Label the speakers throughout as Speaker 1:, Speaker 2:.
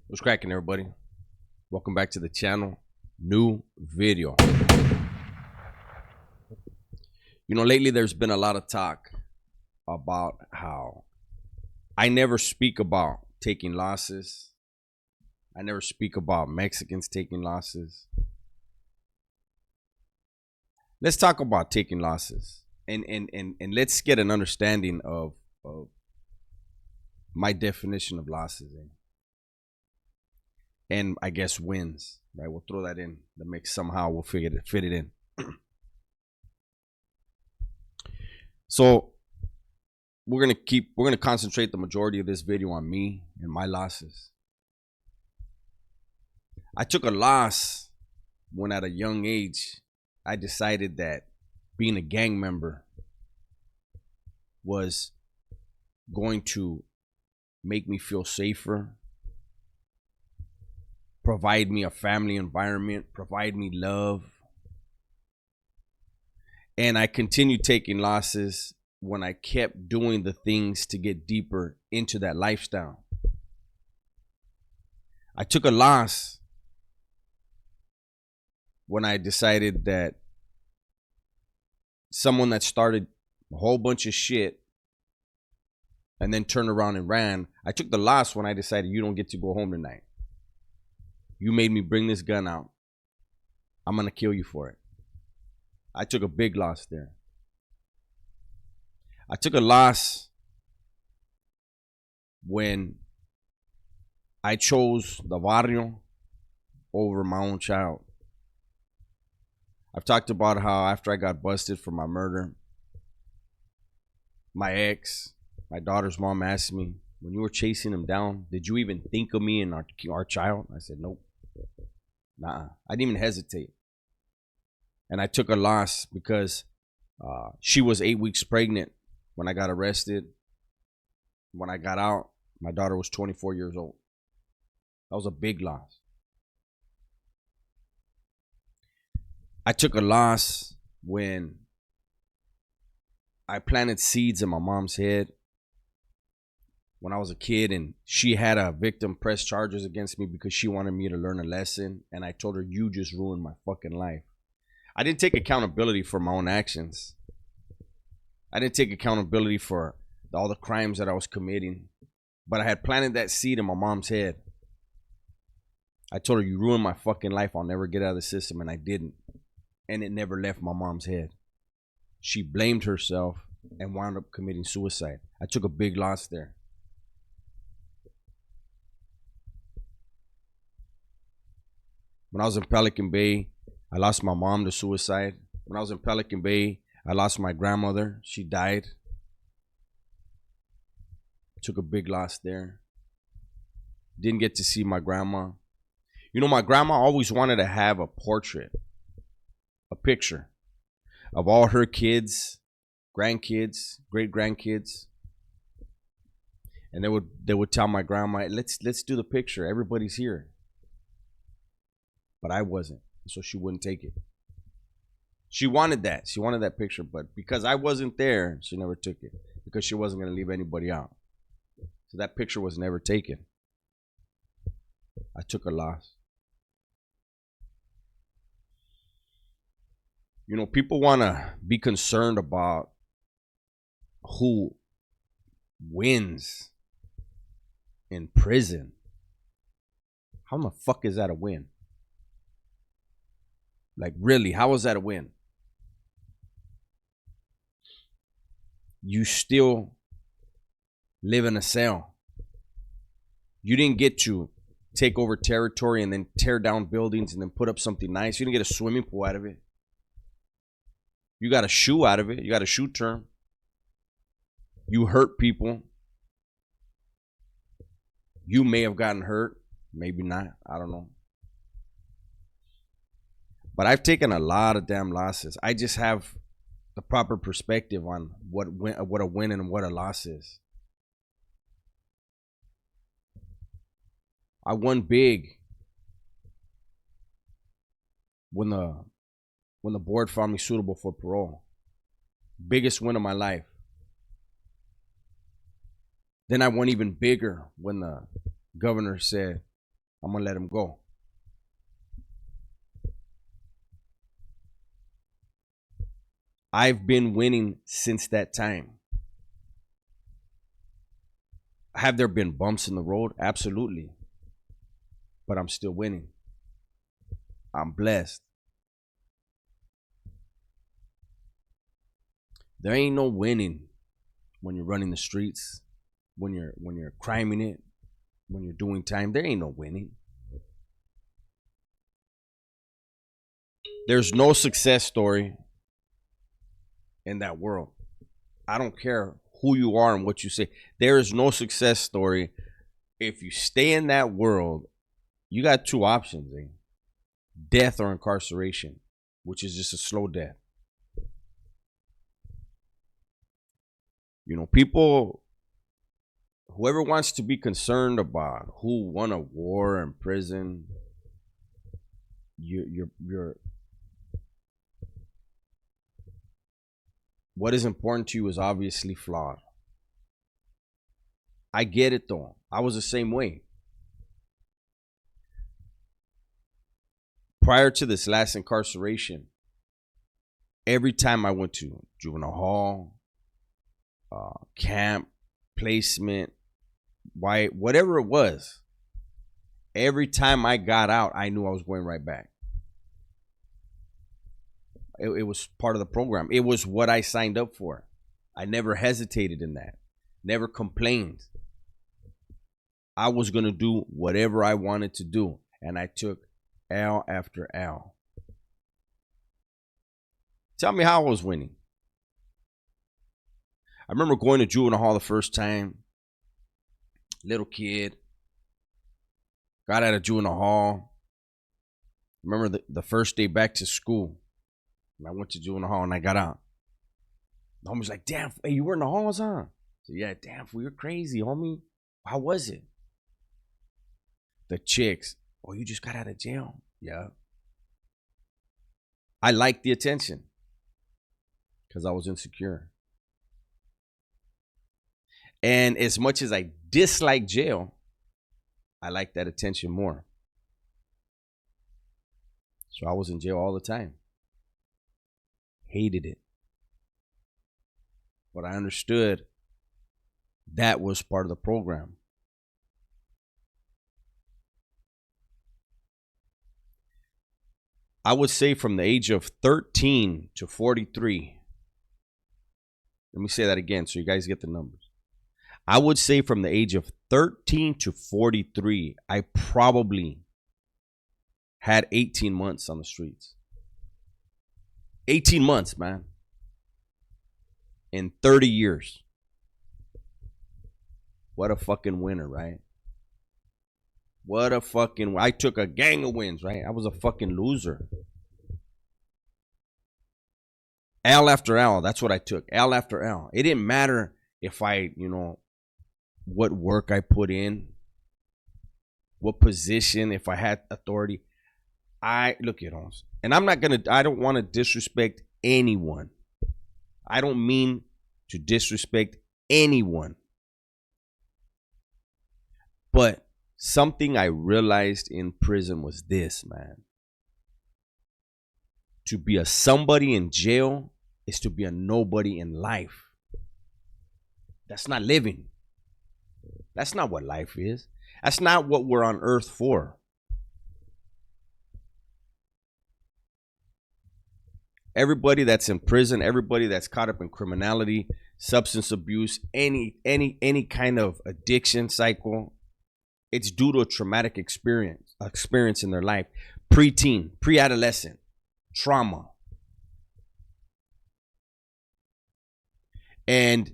Speaker 1: What's cracking, everybody? Welcome back to the channel. New video. Lately there's been a lot of talk about how I never speak about taking losses. I never speak about Mexicans taking losses. Let's talk about taking losses and let's get an understanding of my definition of losses and I guess wins. Right? We'll throw that in the mix somehow. We'll fit it in. So we're gonna concentrate the majority of this video on me and my losses. I took a loss when at a young age I decided that being a gang member was going to make me feel safer, provide me a family environment, provide me love. And I continued taking losses when I kept doing the things to get deeper into that lifestyle. I took a loss when I decided that someone that started a whole bunch of shit and then turned around and ran. I took the loss when I decided you don't get to go home tonight. You made me bring this gun out. I'm going to kill you for it. I took a big loss there. I took a loss when I chose the barrio over my own child. I've talked about how after I got busted for my murder, my ex, my daughter's mom asked me, when you were chasing him down, did you even think of me and our child? I said, nope. Nah, I didn't even hesitate. And I took a loss because she was 8 weeks pregnant when I got arrested. When I got out, my daughter was 24 years old. That was a big loss. I took a loss when I planted seeds in my mom's head when I was a kid, and she had a victim press charges against me because she wanted me to learn a lesson, and I told her, you just ruined my fucking life. I didn't take accountability for my own actions. I didn't take accountability for all the crimes that I was committing, but I had planted that seed in my mom's head. I told her, you ruined my fucking life. I'll never get out of the system, and I didn't. And it never left my mom's head. She blamed herself and wound up committing suicide. I took a big loss there. When I was in Pelican Bay, I lost my mom to suicide. When I was in Pelican Bay, I lost my grandmother. She died. Took a big loss there. Didn't get to see my grandma. My grandma always wanted to have a portrait, a picture of all her kids, grandkids, great grandkids. And they would tell my grandma, let's do the picture. Everybody's here. But I wasn't, so she wouldn't take it. She wanted that. She wanted that picture, but because I wasn't there, she never took it because she wasn't going to leave anybody out. So that picture was never taken. I took a loss. People want to be concerned about who wins in prison. How the fuck is that a win? Like, really, how is that a win? You still live in a cell. You didn't get to take over territory and then tear down buildings and then put up something nice. You didn't get a swimming pool out of it. You got a shoe out of it. You got a shoe term. You hurt people. You may have gotten hurt. Maybe not. I don't know. But I've taken a lot of damn losses. I just have the proper perspective on what a win and what a loss is. I won big when the board found me suitable for parole. Biggest win of my life. Then I won even bigger when the governor said, I'm gonna let him go. I've been winning since that time. Have there been bumps in the road? Absolutely. But I'm still winning. I'm blessed. There ain't no winning when you're running the streets, when you're criming it, when you're doing time. There ain't no winning. There's no success story in that world. I don't care who you are and what you say. There is no success story. If you stay in that world, you got two options, eh? Death or incarceration, which is just a slow death. You know, people, whoever wants to be concerned about who won a war in prison, you're what is important to you is obviously flawed. I get it though. I was the same way. Prior to this last incarceration, every time I went to juvenile hall, camp, placement, whatever it was, every time I got out, I knew I was going right back. It was part of the program. It was what I signed up for. I never hesitated in that, never complained. I was going to do whatever I wanted to do, and I took L after L. Tell me how I was winning. I remember going to juvenile hall the first time. Little kid. Got out of juvenile hall. Remember the first day back to school. And I went to juvenile hall and I got out. The homie's like, damn, hey, you were in the halls, huh? I said, yeah, damn, fool, you're crazy, homie. How was it? The chicks, oh, you just got out of jail? Yeah. I liked the attention because I was insecure. And as much as I dislike jail, I like that attention more. So I was in jail all the time. Hated it. But I understood that was part of the program. I would say from the age of 13 to 43. Let me say that again so you guys get the numbers. I would say from the age of 13 to 43, I probably had 18 months on the streets. 18 months, man. In 30 years. What a fucking winner, right? What a fucking... I took a gang of wins, right? I was a fucking loser. L after L, that's what I took. L after L. It didn't matter if I, what work I put in, what position, if I had authority. Look at us. And I don't want to disrespect anyone. I don't mean to disrespect anyone. But something I realized in prison was this, man. To be a somebody in jail is to be a nobody in life. That's not living. That's not what life is. That's not what we're on earth for. Everybody that's in prison, everybody that's caught up in criminality, substance abuse, any kind of addiction cycle, it's due to a traumatic experience in their life. Preteen, pre-adolescent, trauma. And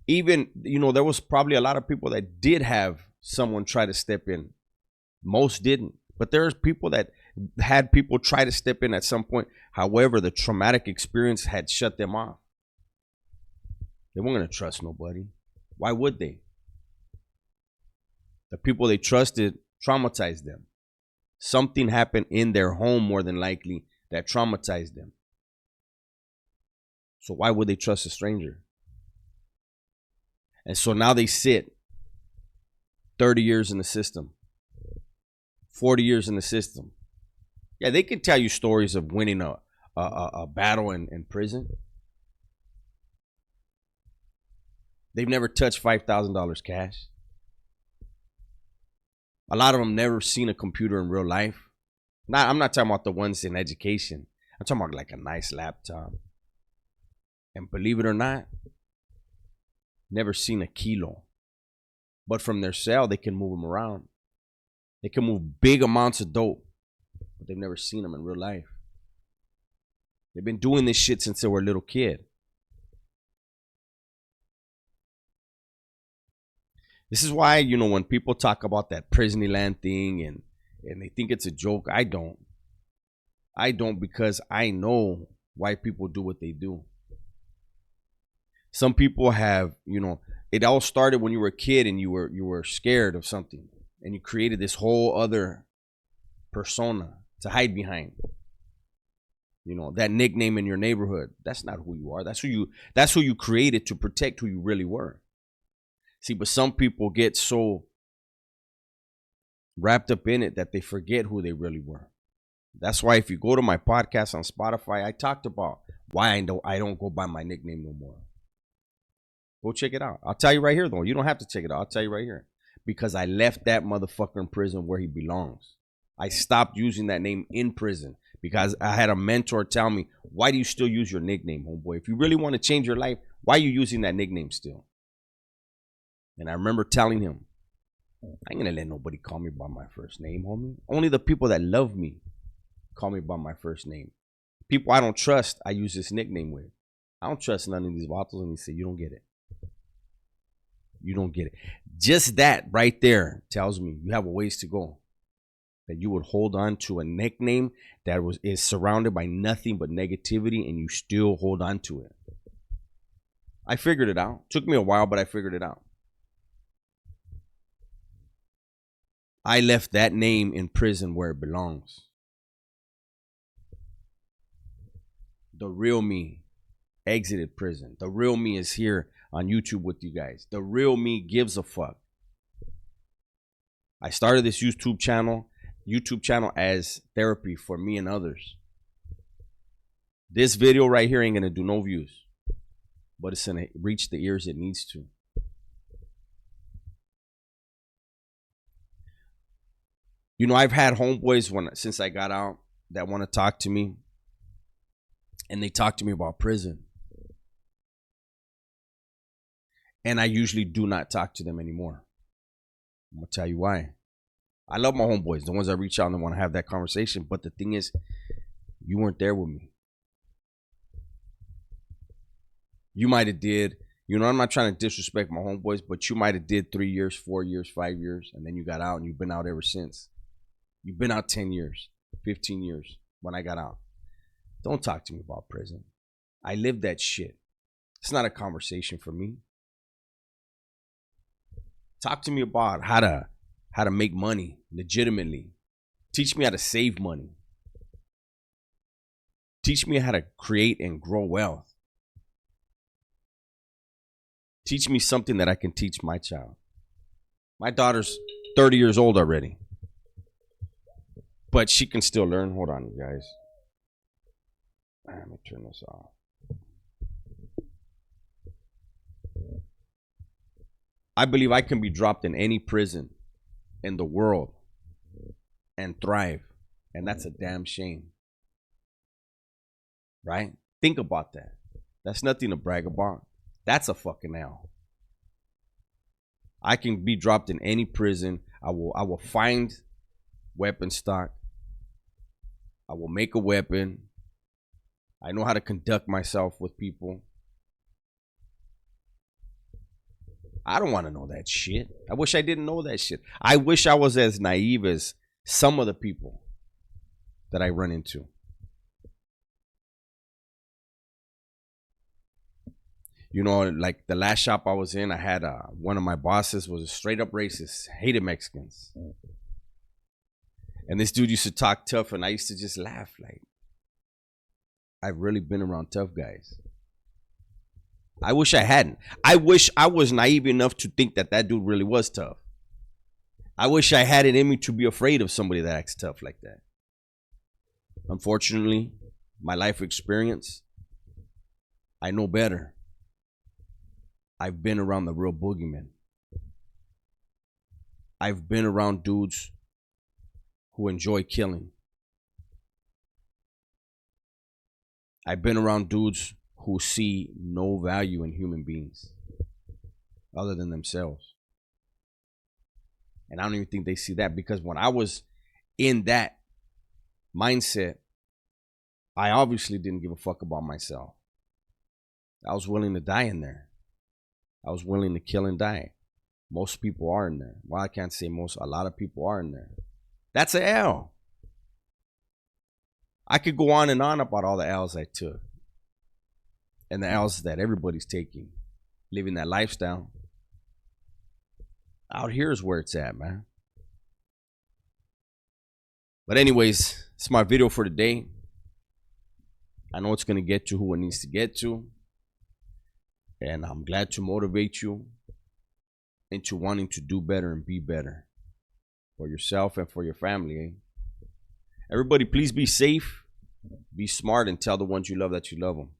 Speaker 1: even, there was probably a lot of people that did have someone try to step in. Most didn't. But there's people that had people try to step in at some point. However, the traumatic experience had shut them off. They weren't going to trust nobody. Why would they? The people they trusted traumatized them. Something happened in their home, more than likely, that traumatized them. So why would they trust a stranger? And so now they sit 30 years in the system. 40 years in the system. Yeah, they can tell you stories of winning a battle in prison. They've never touched $5,000 cash. A lot of them never seen a computer in real life. I'm not talking about the ones in education. I'm talking about like a nice laptop. And believe it or not, never seen a kilo. But from their cell, they can move them around. They can move big amounts of dope, but they've never seen them in real life. They've been doing this shit since they were a little kid. This is why, when people talk about that Prisonland thing and they think it's a joke, I don't. I don't, because I know why people do what they do. Some people have, it all started when you were a kid and you were scared of something and you created this whole other persona to hide behind. That nickname in your neighborhood, that's not who you are. That's who you created to protect who you really were. See, but some people get so wrapped up in it that they forget who they really were. That's why if you go to my podcast on Spotify, I talked about why I don't go by my nickname no more. Go check it out. I'll tell you right here, though. You don't have to check it out. I'll tell you right here. Because I left that motherfucker in prison where he belongs. I stopped using that name in prison because I had a mentor tell me, why do you still use your nickname, homeboy? If you really want to change your life, why are you using that nickname still? And I remember telling him, I ain't going to let nobody call me by my first name, homie. Only the people that love me call me by my first name. People I don't trust, I use this nickname with. I don't trust none of these vatos, and he said, you don't get it. You don't get it. Just that right there tells me you have a ways to go. That you would hold on to a nickname that is surrounded by nothing but negativity, and you still hold on to it. I figured it out. Took me a while, but I figured it out. I left that name in prison where it belongs. The real me exited prison. The real me is here on YouTube with you guys. The real me gives a fuck. I started this YouTube channel as therapy for me and others. This video right here ain't gonna do no views, but it's gonna reach the ears it needs to. I've had homeboys since I got out that want to talk to me, and they talk to me about prison. And I usually do not talk to them anymore. I'm going to tell you why. I love my homeboys, the ones that reach out and want to have that conversation. But the thing is, you weren't there with me. You might have did. I'm not trying to disrespect my homeboys, but you might have did 3 years, 4 years, 5 years, and then you got out and you've been out ever since. You've been out 10 years, 15 years when I got out. Don't talk to me about prison. I lived that shit. It's not a conversation for me. Talk to me about how to make money legitimately. Teach me how to save money. Teach me how to create and grow wealth. Teach me something that I can teach my child. My daughter's 30 years old already. But she can still learn. Hold on, you guys. Let me turn this off. I believe I can be dropped in any prison in the world and thrive. And that's a damn shame. Right? Think about that. That's nothing to brag about. That's a fucking L. I can be dropped in any prison. I will find weapon stock. I will make a weapon. I know how to conduct myself with people. I don't want to know that shit. I wish I didn't know that shit. I wish I was as naive as some of the people that I run into. Like the last shop I was in, I had one of my bosses was a straight up racist, hated Mexicans. And this dude used to talk tough, and I used to just laugh. Like, I've really been around tough guys. I wish I hadn't. I wish I was naive enough to think that dude really was tough. I wish I had it in me to be afraid of somebody that acts tough like that. Unfortunately, my life experience, I know better. I've been around the real boogeyman. I've been around dudes who enjoy killing. I've been around dudes who see no value in human beings other than themselves. And I don't even think they see that, because when I was in that mindset, I obviously didn't give a fuck about myself. I was willing to die in there. I was willing to kill and die. Most people are in there. Well, I can't say most. A lot of people are in there. That's an L. I could go on and on about all the L's I took. And the L's that everybody's taking. Living that lifestyle. Out here is where it's at, man. But anyways, it's my video for today. I know it's going to get to who it needs to get to. And I'm glad to motivate you into wanting to do better and be better for yourself and for your family. Eh? Everybody, please be safe, be smart, and tell the ones you love that you love them.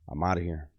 Speaker 1: I'm out of here.